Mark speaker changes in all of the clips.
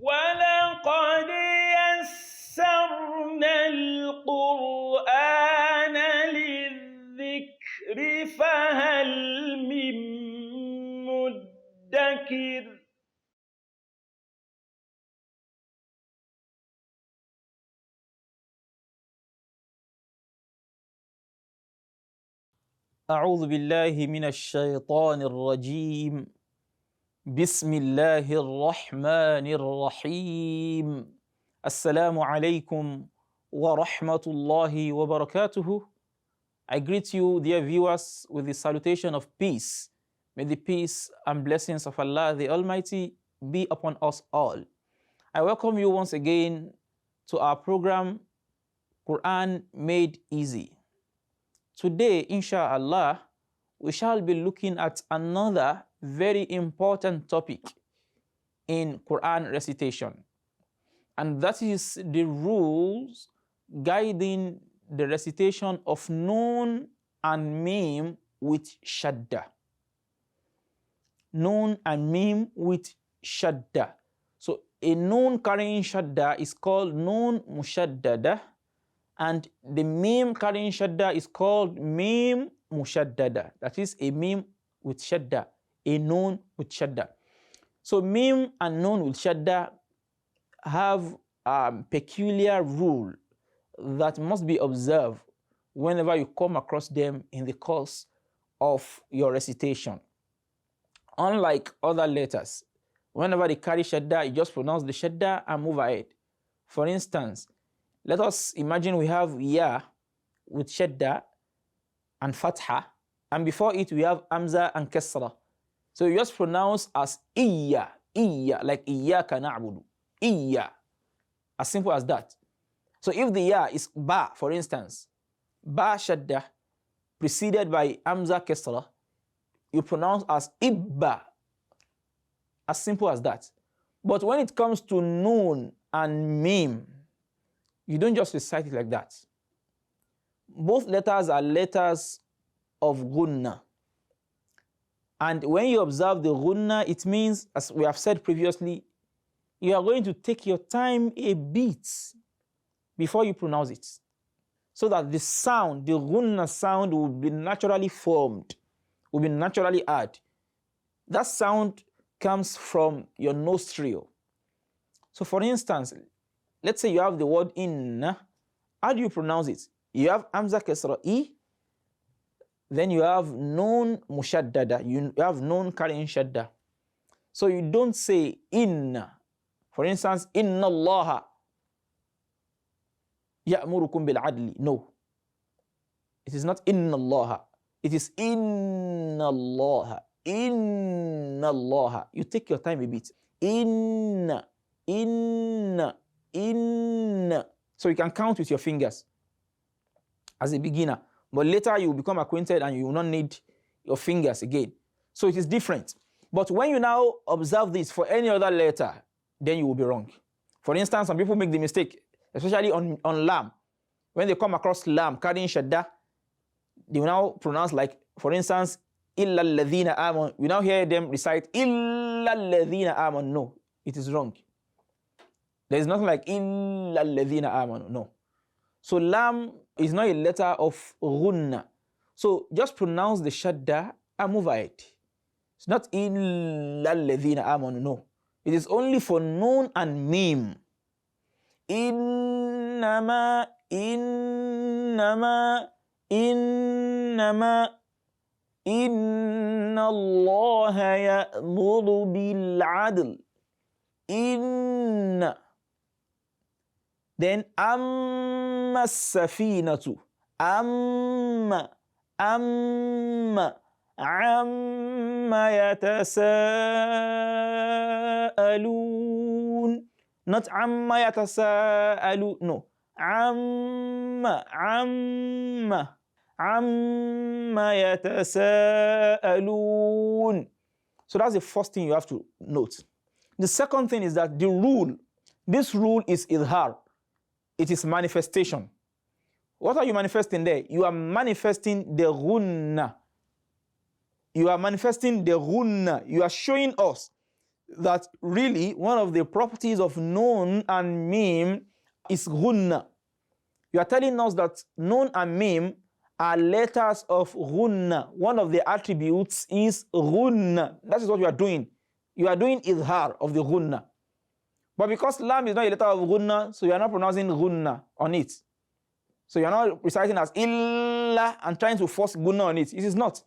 Speaker 1: وَلَقَدْ يَسَّرْنَا الْقُرْآنَ لِلذِّكْرِ فَهَلْ مِن مُّدَّكِرٍ.
Speaker 2: أعوذ بالله من الشيطان الرجيم. بسم الله الرحمن الرحيم. السلام عليكم ورحمة الله وبركاته. I greet you, dear viewers, with the salutation of peace. May the peace and blessings of Allah the Almighty be upon us all. I welcome you once again to our program, Quran Made Easy. Today, inshallah, we shall be looking at another very important topic in Quran recitation, and that is the rules guiding the recitation of Noon and Mim with shadda. Noon and Mim with shadda. So a noon carrying shadda is called Noon mushaddadah, and the mim carrying shadda is called mim mushaddadah. That is a mim with shadda, a noon with shadda. So mim and noon with shadda have a peculiar rule that must be observed whenever you come across them in the course of your recitation. Unlike other letters, whenever they carry shadda, you just pronounce the shadda and move ahead. For instance, let us imagine we have ya with shadda and fatha, and before it we have amza and kasra. So you just pronounce as iya, like iyyaka na'budu, iya, as simple as that. So if the ya is ba, for instance, ba shadda preceded by amza kasra, you pronounce as ibba, as simple as that. But when it comes to noon and mim, you don't just recite it like that. Both letters are letters of gunna. And when you observe the gunna, it means, as we have said previously, you are going to take your time a bit before you pronounce it, so that the sound, the gunna sound, will be naturally formed, will be naturally heard. That sound comes from your nostril. So for instance, let's say you have the word inna. How do you pronounce it? You have hamza kasra i, then you have noon mushaddada. You have noon carrying shadda. So you don't say inna. For instance, inna allaha ya'murukum bil adli. No. It is not inna allaha. It is inna allaha. Inna allaha. You take your time a bit. Inna. So you can count with your fingers as a beginner, but later you will become acquainted and you will not need your fingers again. So it is different. But when you now observe this for any other letter, then you will be wrong. For instance, some people make the mistake, especially on lam. When they come across lam carrying shadda, they will now pronounce, like, for instance, illa alladhina amanu. We now hear them recite illa alladhina amanu. No, it is wrong. There is nothing like illa alladhina amanu. No. So lam is not a letter of gunna. So just pronounce the shadda and move ahead. It's not illa alladhina amanu. No. It is only for noon and mim. Innama, inna allaha ya'muru bil adl. Inna. Then amma safinatu, amma yatasaalun. Not amma yatasaalu, no. Amma yatasaalun. So that's the first thing you have to note. The second thing is that this rule is idhar. It is manifestation. What are you manifesting there? You are manifesting the ghunna. You are manifesting the ghunna. You are showing us that really one of the properties of nun and mim is ghunna. You are telling us that nun and mim are letters of ghunna. One of the attributes is ghunna. That is what you are doing. You are doing izhar of the ghunna. But because lam is not a letter of ghunna, so you are not pronouncing ghunna on it. So you are not reciting as illa and trying to force ghunna on it. It is not.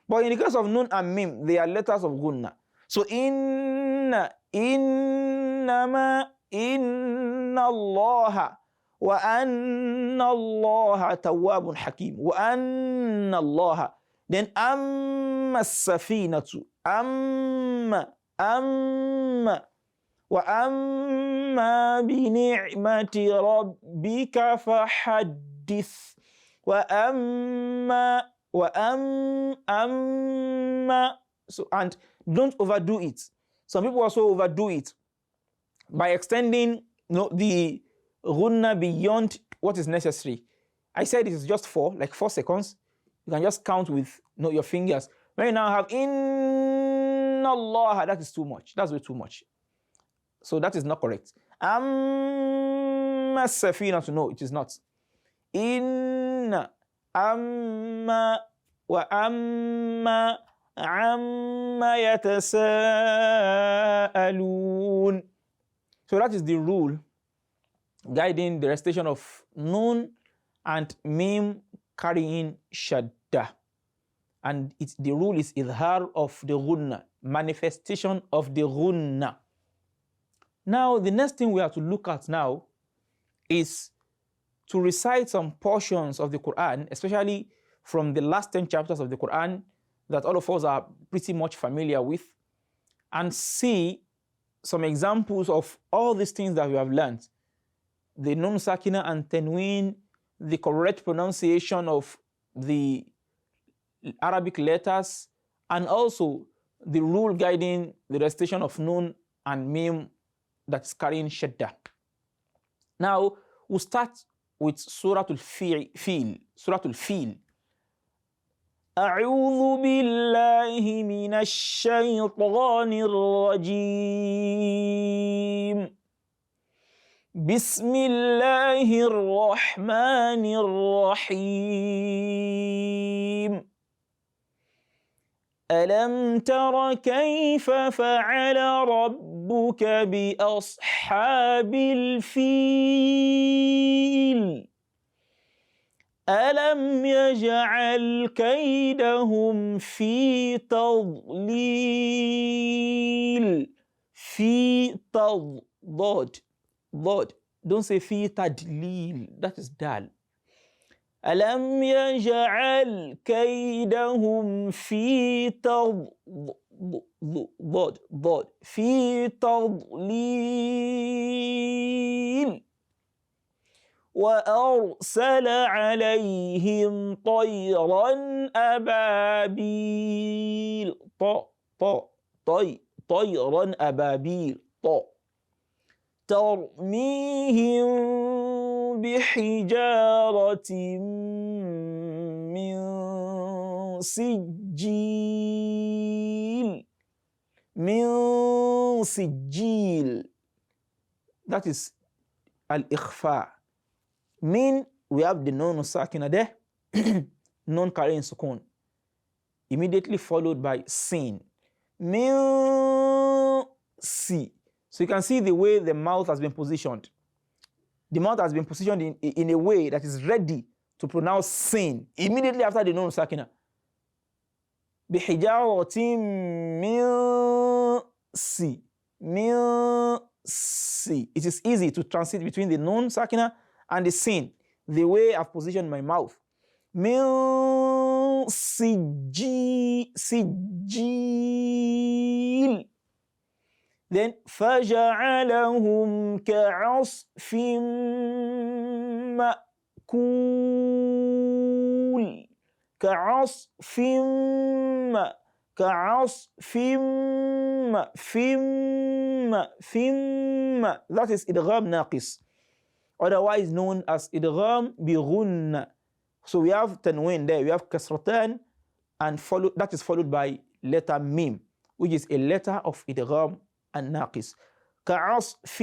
Speaker 2: But in the case of nun and mim, they are letters of ghunna. So inna, innama, inna allaha, wa anna allaha tawwabun hakim. Wa anna allaha. Then amma safinatu. Amma. Wa amma bi ni'mati rabbika fahaddith. Wa amma. So, and don't overdo it. Some people also overdo it by extending the ghunna beyond what is necessary. I said it is just 4 seconds. You can just count with your fingers. When you now have inna Allah, that is too much. That's way too much. So that is not correct. Amma safina, no, it is not. Inna. Amma wa amma yatasaalun. So that is the rule guiding the recitation of nun and mim carrying shadda. And the rule is idhar of the ghunna, manifestation of the ghunna. Now the next thing we have to look at now is to recite some portions of the Quran, especially from the last 10 chapters of the Quran that all of us are pretty much familiar with, and see some examples of all these things that we have learned. The nun, sākinah and tanween, the correct pronunciation of the Arabic letters, and also the rule guiding the recitation of nun and mim that's carrying shadda. Now, we'll start with Sūra Al Fīl. Sūra Al Fīl. أعوذ بالله من الشيطان الرجيم. بسم الله الرحمن الرحيم. ألم تر كيف فعل ربك بأصحاب الفيل؟ ألم يجعل كيدهم في تضليل. في ضاد. Don't say في تدليل. That is dal. ألم يجعل كيدهم في ضاد في تضليل. وأرسل عليهم طيرا أبابيل. طيرا أبابيل. ترميهم بحجارة من سجيل. That is al-ikhfa. Min, we have the nun sākinah there, nun carrying sukun, immediately followed by sin. Min si. So you can see the way the mouth has been positioned. The mouth has been positioned in a way that is ready to pronounce sin immediately after the nun sākinah. بِحِجَارَةٍ مِّن si. Min si. It is easy to transit between the nun sākinah and the sin, the way I've positioned my mouth. Min sijil. Then فَجَعَلَهُمْ كَعَصْفٍ مَأْكُولٍ. كَعَصْفٍ That is idgham naqis, otherwise known as idgham bi ghunna. So we have tanween there, we have kasratan, and that is followed by letter mim, which is a letter of idgham الناقص. كعصف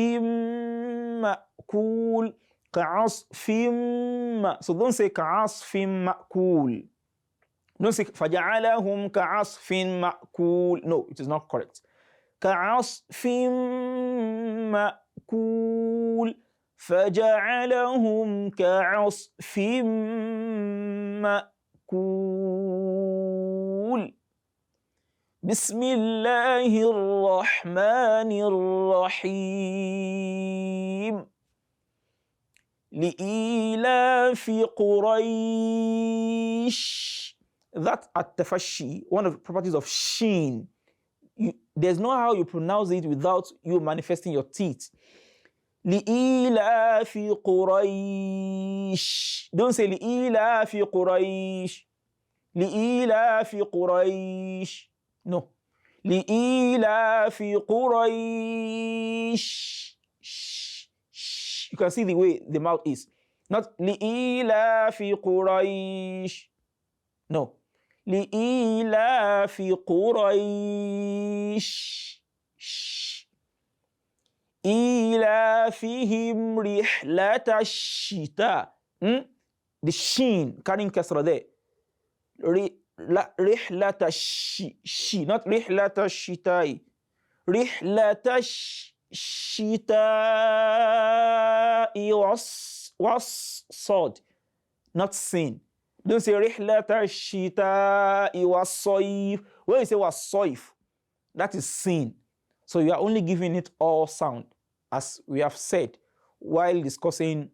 Speaker 2: مأكول. كعصف So don't say كعصف مأكول. Don't say فجعلهم كعصف مأكول. No, it is not correct. كعصف مأكول فجعلهم كعصف مأكول. بسم الله الرحمن الرحيم. لإيلاف قريش. That التفشي, one of the properties of sheen. There's no how you pronounce it without you manifesting your teeth. لإيلاف قريش. Don't say لإيلاف قريش. لإيلاف قريش. No. لإيلاف قريش. You can see the way the mouth is. Not لإيلاف قريش. No. لإيلاف قريش. إيلافهم رحلة الشتاء. The sheen carrying kasra there. رحلة الشتاء, not رحلة الشتاء. رحلة الشتاء was صاد, not sin. Don't say رحلة الشتاء والصيف. When you say والصيف, that is sin. So you are only giving it all sound, as we have said while discussing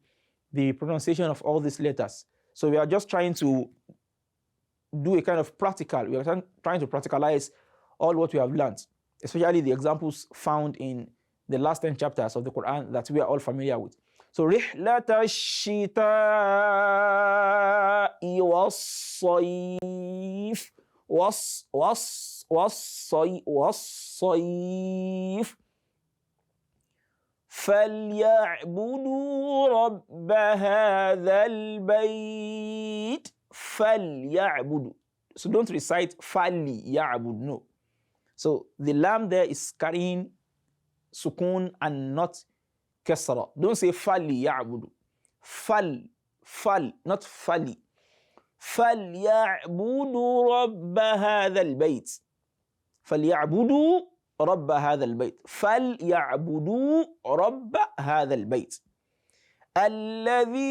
Speaker 2: the pronunciation of all these letters. So we are just trying to do a kind of practical. We are trying to practicalize all what we have learned, especially the examples found in the last 10 chapters of the Quran that we are all familiar with. So رحلة الشتاء والصيف والصيف فليعبدوا رب هذا البيت. فليعبدوا. So don't recite فليعبد. No. So the lam there is carrying sukun and not kasra. Don't say فليعبدوا. not فلي. فليعبدوا رب هذا البيت. فليعبدوا رب هذا البيت. فليعبدوا رب هذا البيت الذي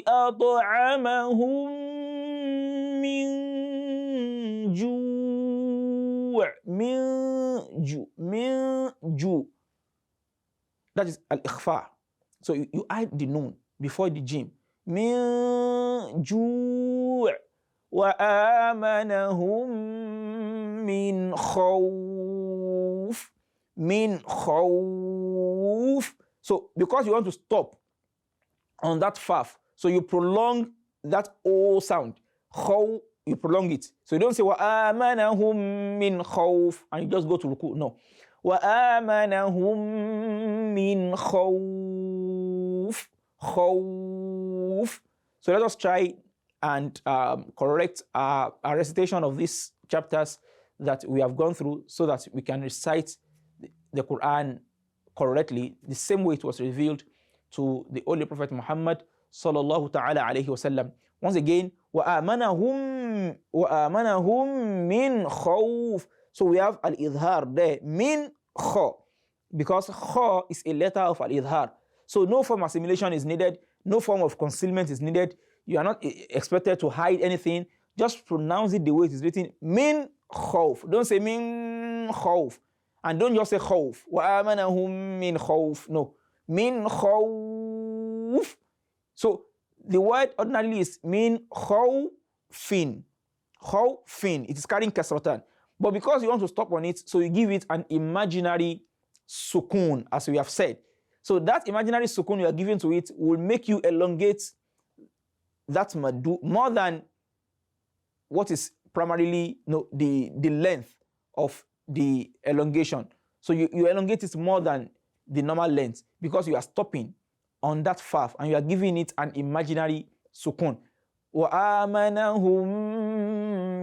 Speaker 2: أطعمهم من جوع. من جوع. That is al-ikhfa. So you add the noon before the jim. من جوع وآمنهم من خوف. من خوف. So because you want to stop on that faf, so you prolong that O sound. Khaw, you prolong it. So you don't say وآمنهم من خوف and you just go to ruku. No. وآمنهم من خوف. خوف. So let us try and correct our recitation of these chapters that we have gone through so that we can recite the Quran correctly, the same way it was revealed to the Holy Prophet Muhammad sallallahu ta'ala alayhi wasallam. Once again, وَآمَنَهُمْ مِنْ خَوْفٍ. So we have al-idhar there, min kha, because kha is a letter of al-idhar. So no form of assimilation is needed, no form of concealment is needed. You are not expected to hide anything. Just pronounce it the way it is written. Min khawf. Don't say min khawf. And don't just say khawf. وَآمَنَهُمْ min khawf. No. Min khawf. So the word ordinarily is min khawfin. Khawfin. It is carrying kasratan. But because you want to stop on it, so you give it an imaginary sukun, as we have said. So that imaginary sukun you are giving to it will make you elongate that madu more than what is primarily the length of the elongation. So you elongate it more than the normal length because you are stopping on that faf and you are giving it an imaginary sukun. وَآمَنَهُمْ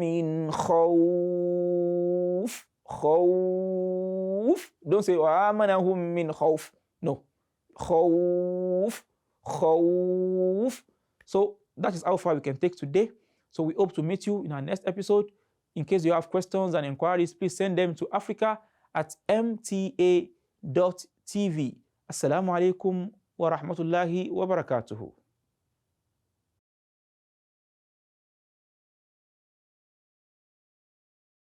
Speaker 2: مِنْ خَوْفٍ khawf. Don't say وَآمَنَهُم مِّنْ khawf. No. Khawf. Khawf. So that is how far we can take today. So we hope to meet you in our next episode. In case you have questions and inquiries, please send them to africa@mta.tv. Assalamu alaikum wa rahmatullahi wa barakatuhu.